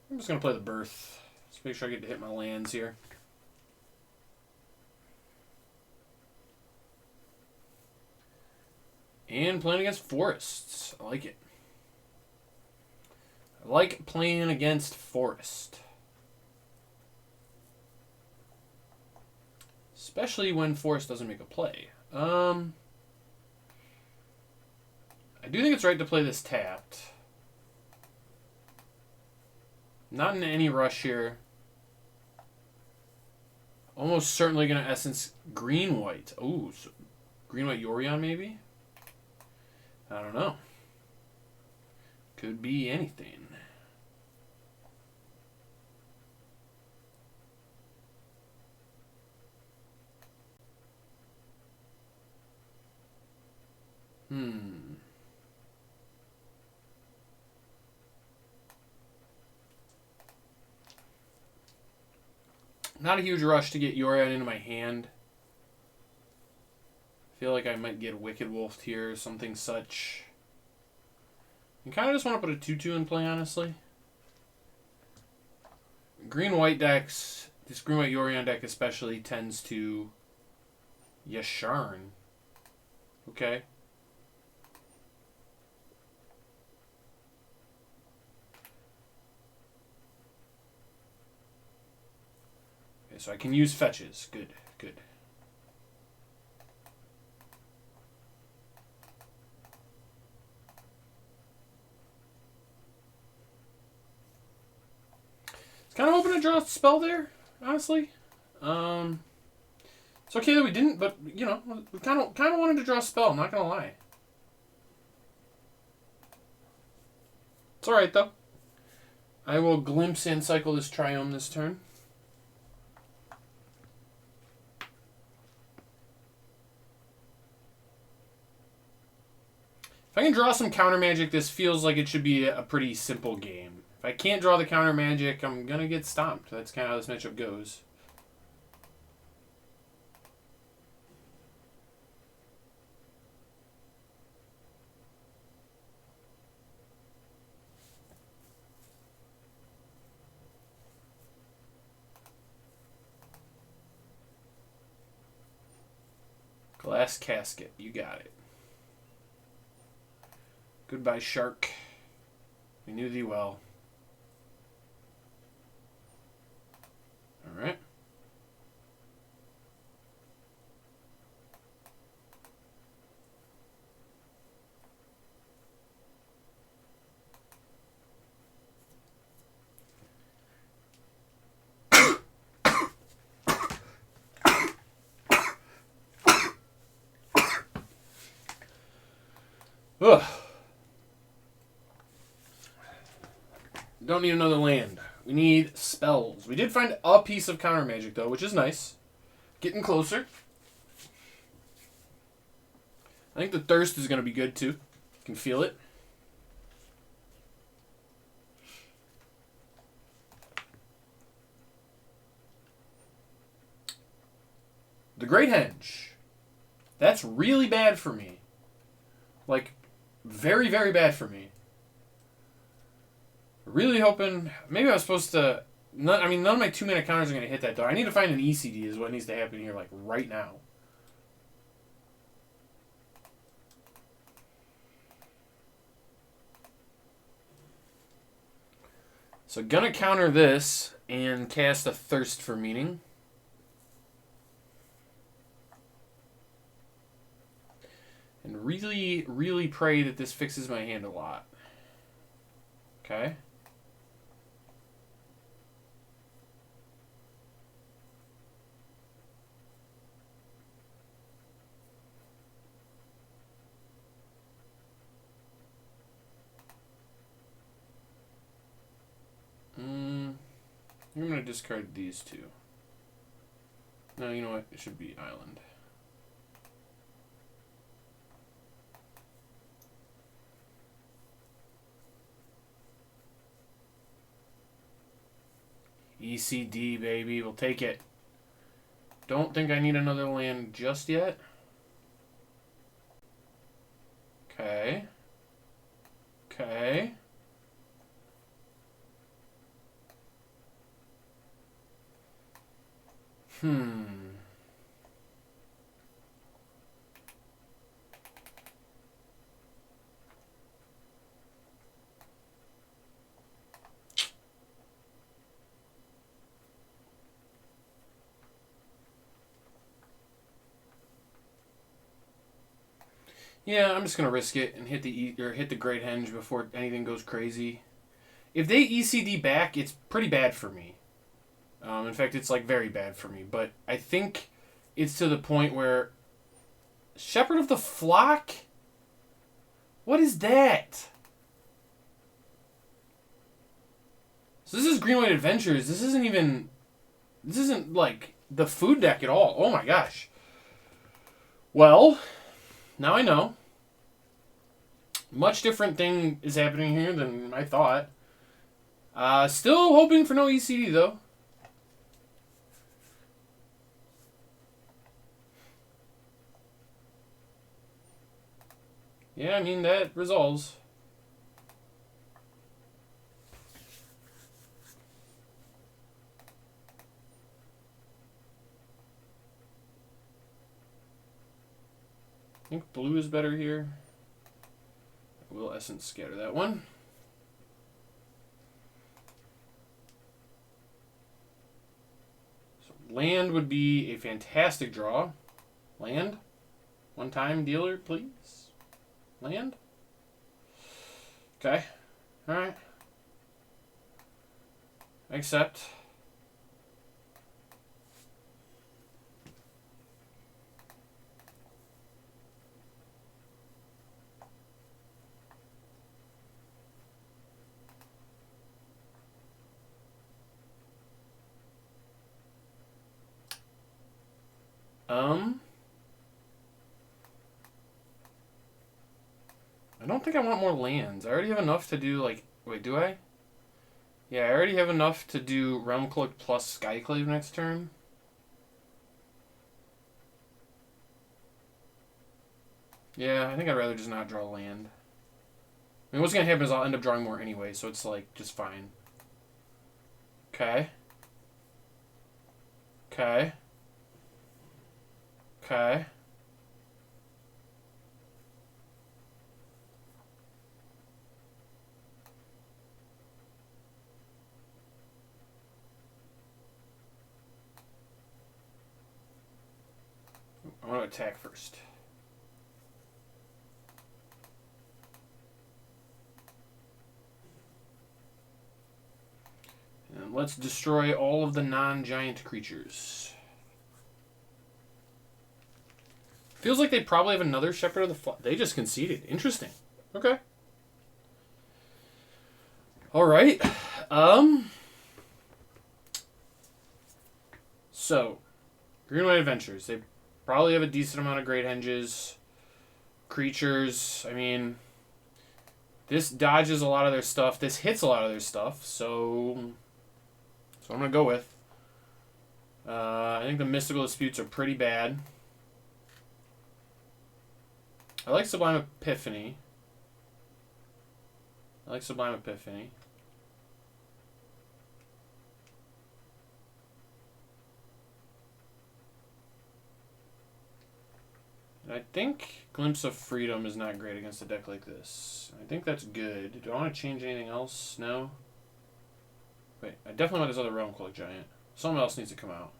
I'm just going to play the Birth. Let's make sure I get to hit my lands here. And playing against Forests. I like it. I like playing against Forest. Especially when Forest doesn't make a play. I do think it's right to play this tapped. Not in any rush here. Almost certainly going to Essence green-white. Ooh, so green-white Yorion maybe? I don't know. Could be anything. Not a huge rush to get Yorion into my hand. I feel like I might get Wicked Wolf here or something such. I kind of just want to put a 2-2 in play, honestly. Green-white decks, this green-white Yorion deck especially, tends to Yasharn. Okay. Okay, so I can use fetches. Good, good. Kind of hoping to draw a spell there, honestly. It's okay that we didn't, but you know, we kind of wanted to draw a spell. Not gonna lie. It's all right though. I will glimpse and cycle this Triome this turn. If I can draw some counter magic, this feels like it should be a pretty simple game. If I can't draw the counter magic, I'm going to get stomped. That's kind of how this matchup goes. Glass Casket, you got it. Goodbye, Shark. We knew thee well. Ugh. Don't need another land. We need spells. We did find a piece of counter magic, though, which is nice. Getting closer. I think the thirst is going to be good, too. Can feel it. The Great Henge. That's really bad for me. Like, very, very bad for me. Really hoping... Maybe I was supposed to... None of my 2-mana counters are going to hit that, though. I need to find an ECD is what needs to happen here, like, right now. So, gonna counter this and cast a Thirst for Meaning. And really, really pray that this fixes my hand a lot. Okay. I'm going to discard these two. No, you know what? It should be Island. ECD, baby. We'll take it. Don't think I need another land just yet. Okay. Okay. Yeah, I'm just gonna risk it and hit the Great Henge before anything goes crazy. If they ECD back, it's pretty bad for me. In fact, it's like very bad for me. But I think it's to the point where Shepherd of the Flock. What is that? So this is Green White Adventures. This isn't like the food deck at all. Oh my gosh. Well, now I know. Much different thing is happening here than I thought. Still hoping for no ECD though. Yeah, I mean, that resolves. I think blue is better here. I will Essence Scatter that one. So land would be a fantastic draw. Land. One-time dealer, please. Land. Okay. Alright. Accept. I don't think I want more lands. I already have enough to do, like... Wait, do I? Yeah, I already have enough to do Realm Cloak plus Skyclave next turn. Yeah, I think I'd rather just not draw land. I mean, what's going to happen is I'll end up drawing more anyway, so it's, like, just fine. Okay. Okay. Okay. I want to attack first. And let's destroy all of the non-giant creatures. Feels like they probably have another Shepherd of the Flock. They just conceded. Interesting. Okay. All right. So, Green White Adventures. They probably have a decent amount of great henges. Creatures. I mean, this dodges a lot of their stuff. This hits a lot of their stuff. So I'm going to go with. I think the Mystical Disputes are pretty bad. I like Sublime Epiphany. And I think Glimpse of Freedom is not great against a deck like this. I think that's good. Do I want to change anything else? No? Wait, I definitely want this other Realm Cloak Giant. Something else needs to come out.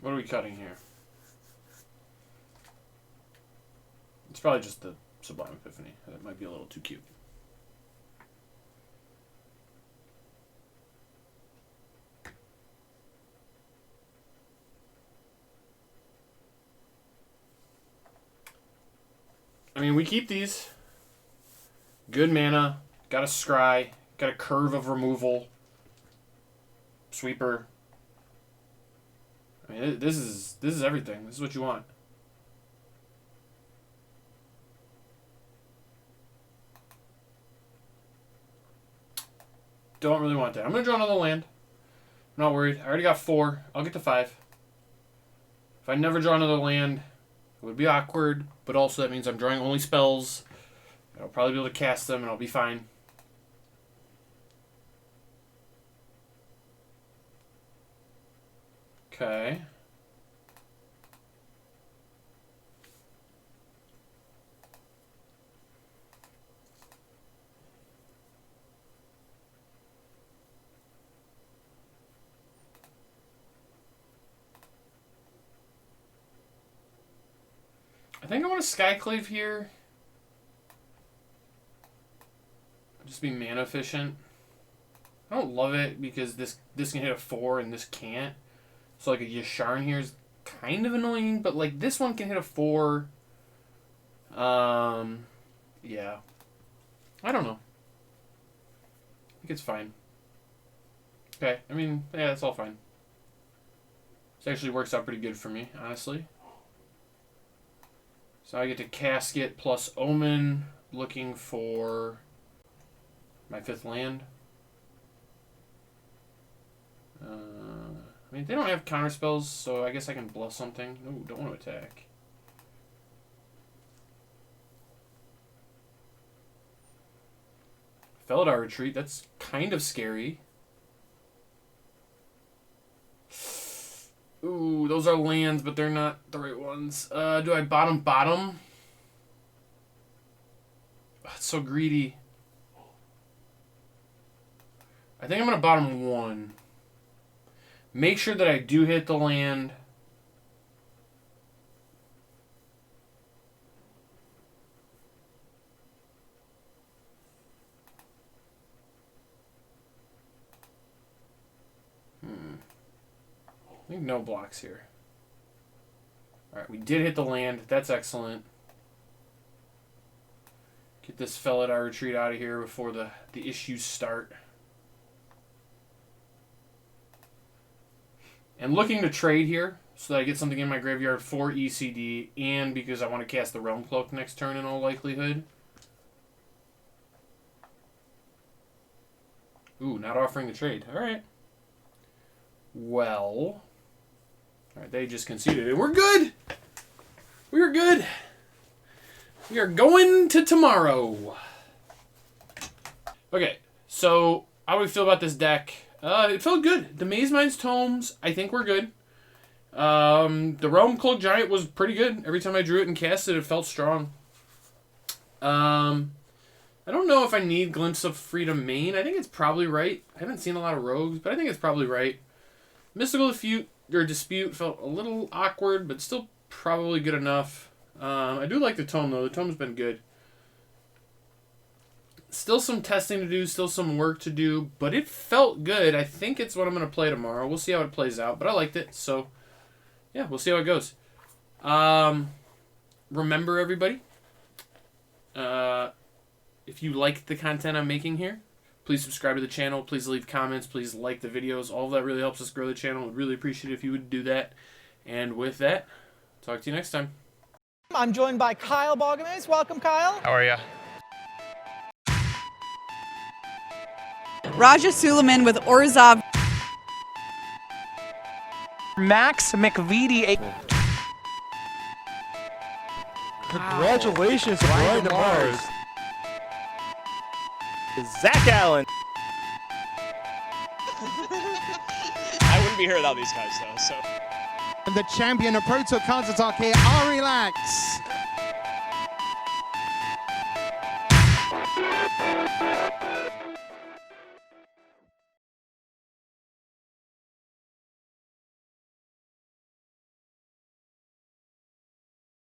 What are we cutting here? It's probably just the Sublime Epiphany. That might be a little too cute. I mean, we keep these. Good mana. Got a Scry. Got a Curve of Removal. Sweeper. I mean, this is everything. This is what you want. Don't really want that. I'm going to draw another land. I'm not worried. I already got 4. I'll get to 5. If I never draw another land, it would be awkward, but also that means I'm drawing only spells. I'll probably be able to cast them, and I'll be fine. Okay. I think I want a Skyclave here. Just be mana efficient. I don't love it because this can hit a 4 and this can't. So like a Yasharn here is kind of annoying, but like this one can hit a 4. Yeah. I don't know. I think it's fine. Okay, I mean, yeah, that's all fine. This actually works out pretty good for me, honestly. So I get to Casket plus Omen, looking for my 5th land. I mean, they don't have counter spells, so I guess I can bluff something. No, don't want to attack. Felidar Retreat, that's kind of scary. Ooh, those are lands, but they're not the right ones. Do I bottom? It's so greedy. I think I'm going to bottom 1. Make sure that I do hit the land. I think no blocks here. Alright, we did hit the land. That's excellent. Get this Felidar Retreat out of here before the issues start. And looking to trade here so that I get something in my graveyard for ECD and because I want to cast the Realm Cloak next turn in all likelihood. Ooh, not offering the trade. Alright. Well. Alright, they just conceded it. We're good! We are good! We are going to tomorrow. Okay, so how do we feel about this deck? It felt good. The Maze Mind's Tomes, I think we're good. The Realm Cloak Giant was pretty good. Every time I drew it and cast it, it felt strong. I don't know if I need Glimpse of Freedom main. I think it's probably right. I haven't seen a lot of rogues, but I think it's probably right. Mystical Dispute felt a little awkward, but still probably good enough. I do like the tome, though. The tome's been good. Still some testing to do, still some work to do, but it felt good. I think it's what I'm going to play tomorrow. We'll see how it plays out, but I liked it, so yeah, we'll see how it goes. Remember, everybody, if you like the content I'm making here, please subscribe to the channel. Please leave comments. Please like the videos. All of that really helps us grow the channel. We'd really appreciate it if you would do that. And with that, talk to you next time. I'm joined by Kyle Bogomaz. Welcome, Kyle. How are you? Raja Suleiman with Orzhov. Max McVitie. Congratulations to Brian DeMars. Zach Allen. I wouldn't be here without these guys, though. So. And the champion of Proto Counter-Attack, Ari Lax.